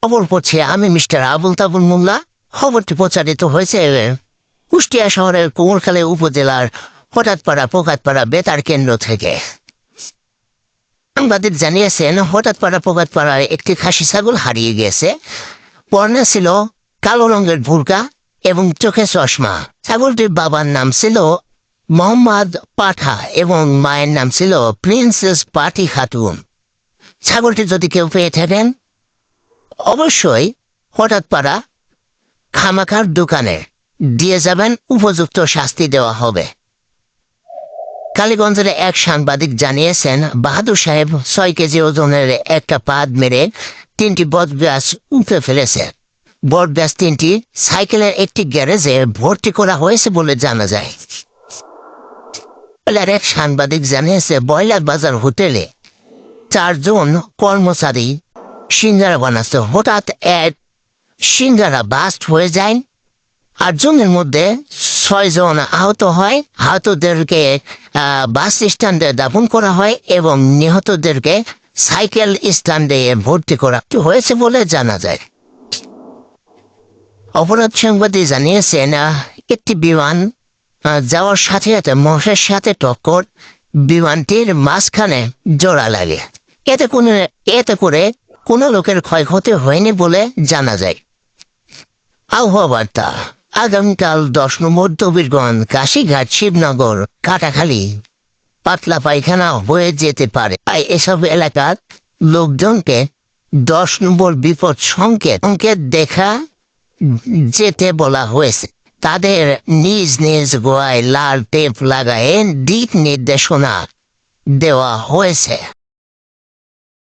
খবর পড়ছে আমি মিস্টার আবুল তাবুল মোল্লা। খবরটি প্রচারিত হয়েছে কুষ্টিয়া শহরের কুমোরখালী উপজেলার হঠাৎপাড়া পোকাতপাড়া বেতার কেন্দ্র থেকে। সাংবাদিক জানিয়েছেন হঠাৎপাড়া পোকাতপাড়ায় একটি খাসি ছাগল হারিয়ে গেছে। পরনে ছিল কালো রঙের ভুরকা এবং চোখে চশমা। ছাগলটির বাবার নাম ছিল মোহাম্মদ পাঠা এবং মায়ের নাম ছিল প্রিন্সেস পাটি খাতুন। ছাগলটি যদি কেউ পেয়ে থাকেন অবশ্যই হঠাৎপাড়া খামাখার দোকানে দিয়ে যাবেন, উপযুক্ত শাস্তি দেওয়া হবে। কালীগঞ্জের এক সাংবাদিক জানিয়েছেন বাহাদুর সাহেব 6 কেজি ওজনের একটা পাদ মেরে 3টি বটগাছ উঠে ফেলেছে। বটগাছ 3টি সাইকেলের একটি গ্যারেজে ভর্তি করা হয়েছে বলে জানা যায়। এক সাংবাদিক জানিয়েছে ব্রয়লার বাজার হোটেলে 4 জন কর্মচারী সিঙ্গারা বানাচ্ছে। হঠাৎ এক সিঙ্গারা বাস্ট হয়ে যায়। 8 জনের মধ্যে 6 জন আহত হয়। আহতদেরকে বাস স্ট্যান্ডে দাফন করা হয় এবং নিহতদেরকে সাইকেল স্ট্যান্ডে ভর্তি করা হয়েছে বলে জানা যায়। অপরাধ সংবাদে জানিয়েছেন একটি বিমান যাওয়ার সাথে সাথে মহের সাথে টক্কর, বিমানটির মাঝখানে জোড়া লাগে। এতে করে কোনো লোকের ক্ষয়ক্ষতি হয়নি বলে জানা যায়। আবহাওয়া বার্তা, আগামীকাল 10 নম্বর দবিরগঞ্জ, কাশীঘাট, শিবনগর, কাটাখালী পাতলা পায়খানা হয়ে যেতে পারে। তাই এসব এলাকার লোকজনকে 10 নম্বর বিপদ সংকেত দেখা যেতে বলা হয়েছে। তাদের নিজ নিজ গোয়ায় লাল টেপ লাগায় দিক নির্দেশনা দেওয়া হয়েছে।